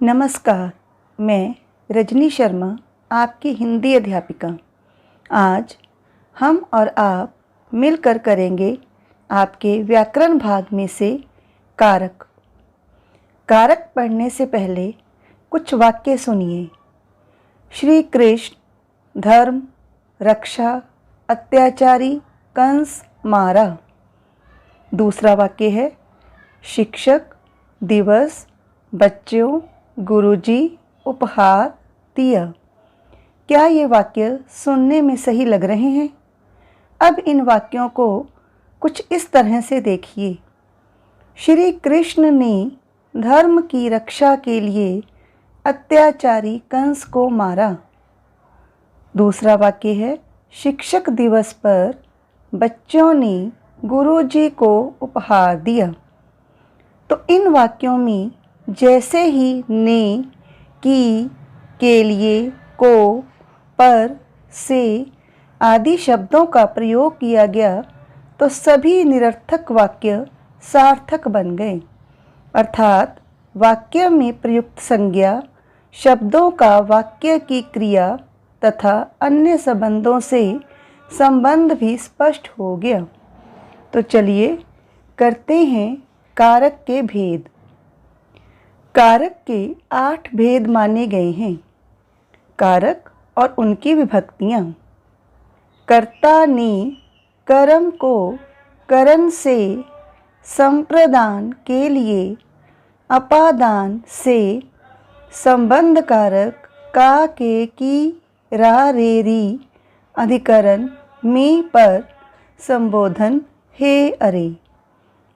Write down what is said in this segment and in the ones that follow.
नमस्कार, मैं रजनी शर्मा, आपकी हिंदी अध्यापिका। आज हम और आप मिलकर करेंगे आपके व्याकरण भाग में से कारक। कारक पढ़ने से पहले कुछ वाक्य सुनिए। श्री कृष्ण धर्म रक्षा अत्याचारी कंस मारा। दूसरा वाक्य है शिक्षक दिवस बच्चों गुरुजी उपहार दिया। क्या ये वाक्य सुनने में सही लग रहे हैं? अब इन वाक्यों को कुछ इस तरह से देखिए। श्री कृष्ण ने धर्म की रक्षा के लिए अत्याचारी कंस को मारा। दूसरा वाक्य है शिक्षक दिवस पर बच्चों ने गुरुजी को उपहार दिया। तो इन वाक्यों में जैसे ही ने, की, के लिए, को, पर, से आदि शब्दों का प्रयोग किया गया तो सभी निरर्थक वाक्य सार्थक बन गए। अर्थात वाक्य में प्रयुक्त संज्ञा शब्दों का वाक्य की क्रिया तथा अन्य संबंधों से संबंध भी स्पष्ट हो गया। तो चलिए करते हैं कारक के भेद। कारक के 8 भेद माने गए हैं। कारक और उनकी विभक्तियाँ। कर्ता ने कर्म को करण से संप्रदान के लिए अपादान से संबंध कारक का के की रा रे री अधिकरण में पर संबोधन हे अरे।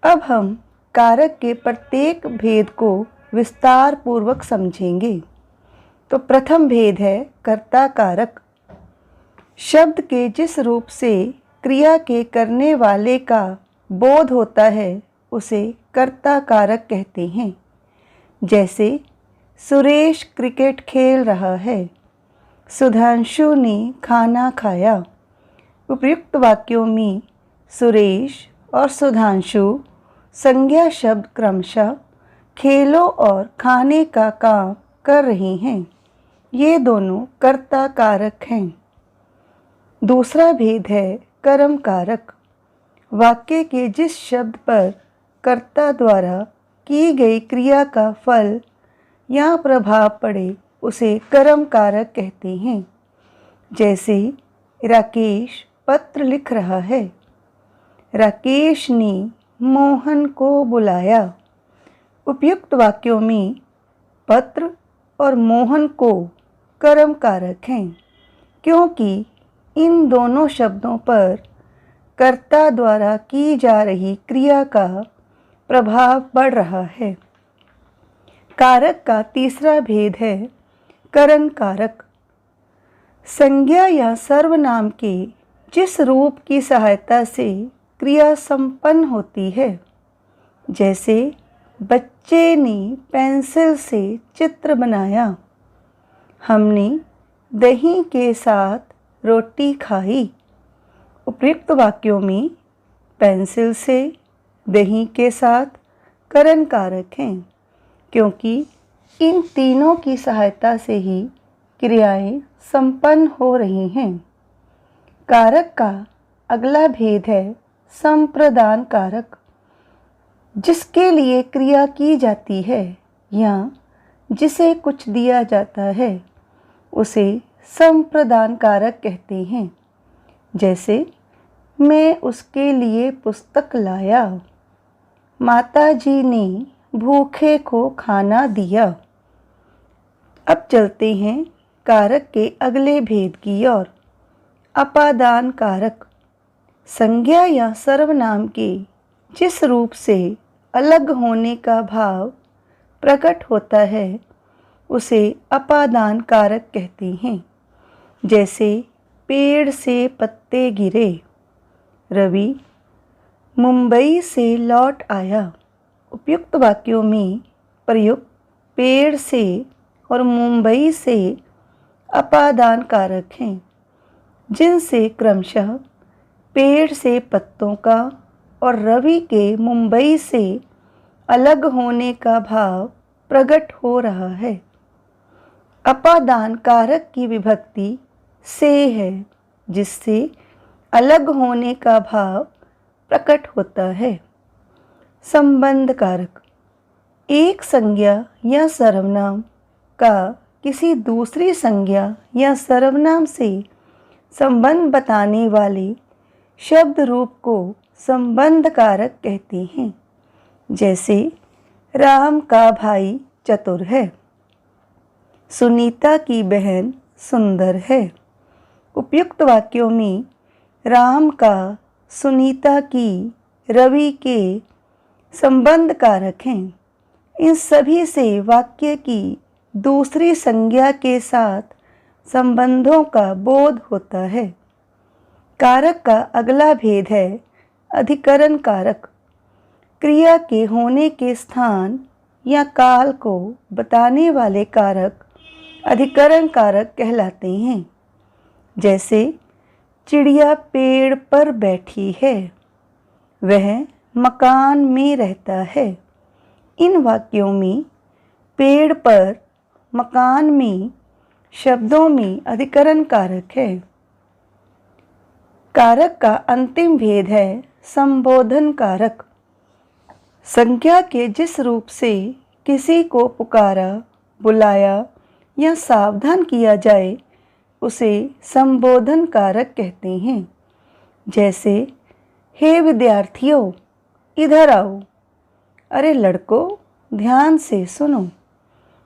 अब हम कारक के प्रत्येक भेद को विस्तार पूर्वक समझेंगे। तो प्रथम भेद है कर्ता कारक। शब्द के जिस रूप से क्रिया के करने वाले का बोध होता है उसे कर्ता कारक कहते हैं। जैसे सुरेश क्रिकेट खेल रहा है, सुधांशु ने खाना खाया। उपयुक्त वाक्यों में सुरेश और सुधांशु संज्ञा शब्द क्रमशः खेलों और खाने का काम कर रही हैं। ये दोनों कर्ता कारक हैं। दूसरा भेद है कर्म कारक। वाक्य के जिस शब्द पर कर्ता द्वारा की गई क्रिया का फल या प्रभाव पड़े उसे कर्म कारक कहते हैं। जैसे राकेश पत्र लिख रहा है, राकेश ने मोहन को बुलाया। उपयुक्त वाक्यों में पत्र और मोहन को कर्म कारक हैं, क्योंकि इन दोनों शब्दों पर कर्ता द्वारा की जा रही क्रिया का प्रभाव पड़ रहा है। कारक का तीसरा भेद है करण कारक। संज्ञा या सर्वनाम के जिस रूप की सहायता से क्रिया संपन्न होती है, जैसे बच्चे ने पेंसिल से चित्र बनाया, हमने दही के साथ रोटी खाई। उपयुक्त वाक्यों में पेंसिल से दही के साथ करण कारक हैं, क्योंकि इन तीनों की सहायता से ही क्रियाएं संपन्न हो रही हैं। कारक का अगला भेद है संप्रदान कारक। जिसके लिए क्रिया की जाती है या जिसे कुछ दिया जाता है उसे संप्रदान कारक कहते हैं। जैसे मैं उसके लिए पुस्तक लाया, माताजी ने भूखे को खाना दिया। अब चलते हैं कारक के अगले भेद की ओर। अपादान कारक। संज्ञा या सर्वनाम के जिस रूप से अलग होने का भाव प्रकट होता है उसे अपादान कारक कहते हैं। जैसे पेड़ से पत्ते गिरे, रवि मुंबई से लौट आया। उपयुक्त वाक्यों में प्रयुक्त पेड़ से और मुंबई से अपादान कारक हैं, जिनसे क्रमशः पेड़ से पत्तों का और रवि के मुंबई से अलग होने का भाव प्रकट हो रहा है। अपादान कारक की विभक्ति से है, जिससे अलग होने का भाव प्रकट होता है। संबंध कारक एक संज्ञा या सर्वनाम का किसी दूसरी संज्ञा या सर्वनाम से संबंध बताने वाले शब्द रूप को संबंध कारक कहते हैं। जैसे राम का भाई चतुर है, सुनीता की बहन सुंदर है। उपयुक्त वाक्यों में राम का, सुनीता की, रवि के संबंध कारक हैं। इन सभी से वाक्य की दूसरी संज्ञा के साथ संबंधों का बोध होता है। कारक का अगला भेद है अधिकरण कारक। क्रिया के होने के स्थान या काल को बताने वाले कारक अधिकरण कारक कहलाते हैं। जैसे चिड़िया पेड़ पर बैठी है, वह मकान में रहता है। इन वाक्यों में पेड़ पर, मकान में शब्दों में अधिकरण कारक है। कारक का अंतिम भेद है संबोधन कारक। संज्ञा के जिस रूप से किसी को पुकारा, बुलाया या सावधान किया जाए उसे संबोधन कारक कहते हैं। जैसे हे विद्यार्थियों इधर आओ, अरे लड़कों ध्यान से सुनो।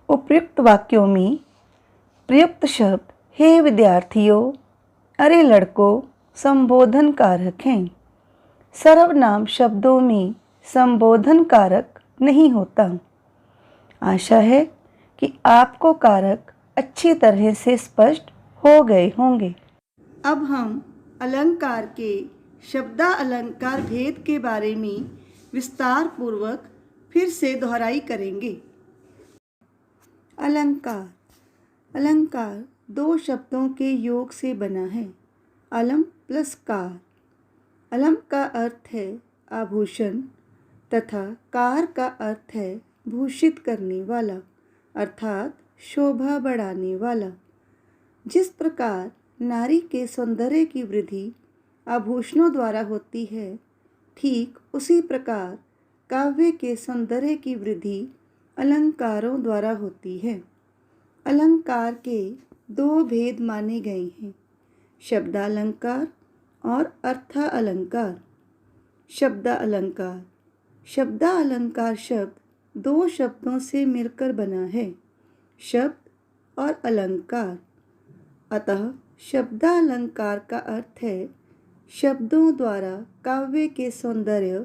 उपयुक्त वाक्यों में प्रयुक्त शब्द हे विद्यार्थियों, अरे लड़कों संबोधन कारक हैं। सर्वनाम शब्दों में संबोधन कारक नहीं होता। आशा है कि आपको कारक अच्छी तरह से स्पष्ट हो गए होंगे। अब हम अलंकार के शब्दालंकार भेद के बारे में विस्तार पूर्वक फिर से दोहराई करेंगे। अलंकार। अलंकार दो शब्दों के योग से बना है, अलम प्लस कार। अलम का अर्थ है आभूषण तथा कार का अर्थ है भूषित करने वाला, अर्थात शोभा बढ़ाने वाला। जिस प्रकार नारी के सौंदर्य की वृद्धि आभूषणों द्वारा होती है, ठीक उसी प्रकार काव्य के सौंदर्य की वृद्धि अलंकारों द्वारा होती है। अलंकार के दो भेद माने गए हैं, शब्दालंकार और अर्थालंकार। शब्दालंकार। शब्दालंकार शब्द दो शब्दों से मिलकर बना है, शब्द और अलंकार। अतः शब्दालंकार का अर्थ है शब्दों द्वारा काव्य के सौंदर्य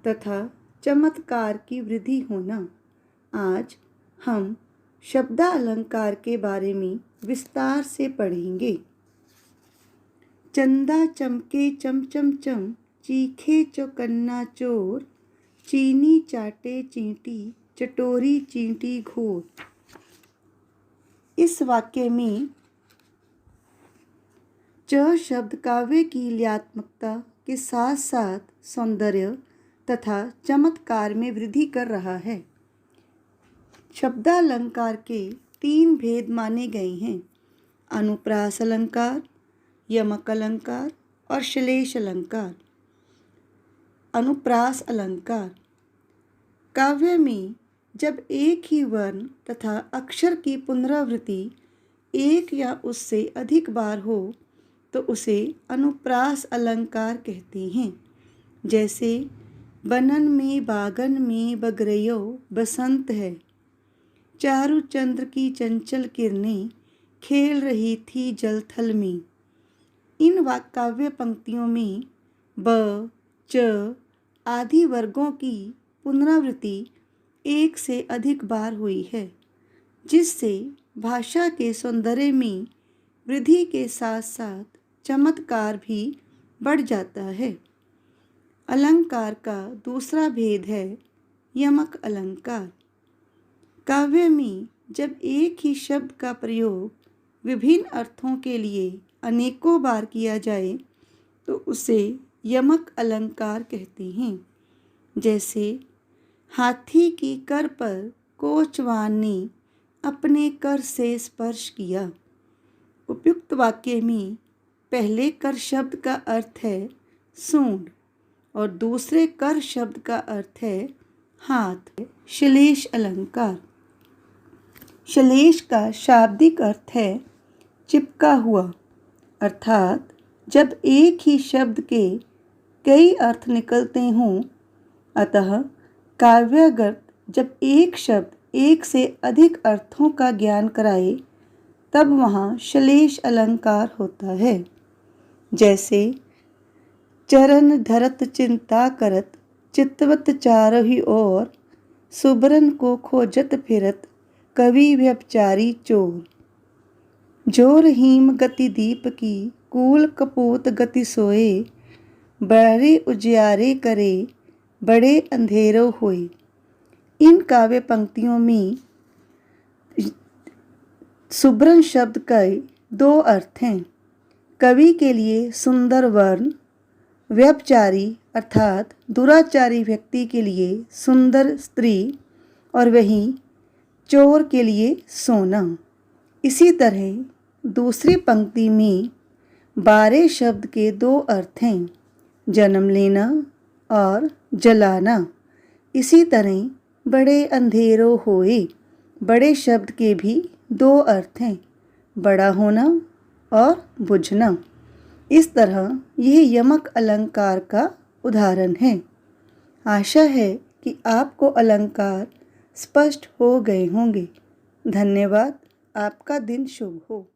तथा चमत्कार की वृद्धि होना। आज हम शब्दालंकार के बारे में विस्तार से पढ़ेंगे। चंदा चमके चम चम चम, चीखे चौकन्ना चोर, चीनी चाटे चींटी, चटोरी चींटी घोर। इस वाक्य में च शब्द काव्य की ल्यात्मकता के साथ साथ सौंदर्य तथा चमत्कार में वृद्धि कर रहा है। शब्दालंकार के तीन भेद माने गए हैं, अनुप्रास अलंकार, यमक अलंकार और श्लेष अलंकार। अनुप्रास अलंकार। काव्य में जब एक ही वर्ण तथा अक्षर की पुनरावृत्ति एक या उससे अधिक बार हो तो उसे अनुप्रास अलंकार कहते हैं। जैसे बनन में बागन में बगरयो बसंत है, चारु चंद्र की चंचल किरणें खेल रही थी जलथल में। इन काव्य पंक्तियों में ब, च आदि वर्गों की पुनरावृत्ति एक से अधिक बार हुई है, जिससे भाषा के सौंदर्य में वृद्धि के साथ साथ चमत्कार भी बढ़ जाता है। अलंकार का दूसरा भेद है यमक अलंकार। काव्य में जब एक ही शब्द का प्रयोग विभिन्न अर्थों के लिए अनेकों बार किया जाए तो उसे यमक अलंकार कहते हैं। जैसे हाथी की कर पर कोचवान ने अपने कर से स्पर्श किया। उपयुक्त वाक्य में पहले कर शब्द का अर्थ है सूंड और दूसरे कर शब्द का अर्थ है हाथ। श्लेष अलंकार। श्लेष का शाब्दिक अर्थ है चिपका हुआ, अर्थात जब एक ही शब्द के कई अर्थ निकलते हों। अतः काव्यगत जब एक शब्द एक से अधिक अर्थों का ज्ञान कराए तब वहाँ श्लेष अलंकार होता है। जैसे चरण धरत चिंता करत चितवत चारहि ओर, सुबरन को खोजत फिरत कवि व्यभिचारी चोर। जोर हीम गति दीप की कूल कपूत गति सोए, बड़े उजियारे करे बड़े अंधेरों होए। इन काव्य पंक्तियों में सुबरन शब्द के दो अर्थ हैं। कवि के लिए सुंदर वर्ण, व्यभिचारी अर्थात दुराचारी व्यक्ति के लिए सुंदर स्त्री और वहीं चोर के लिए सोना। इसी तरह दूसरी पंक्ति में बारे शब्द के दो अर्थ हैं, जन्म लेना और जलाना। इसी तरह बड़े अंधेरों होए, बड़े शब्द के भी दो अर्थ हैं, बड़ा होना और बुझना। इस तरह यह यमक अलंकार का उदाहरण है। आशा है कि आपको अलंकार स्पष्ट हो गए होंगे। धन्यवाद। आपका दिन शुभ हो।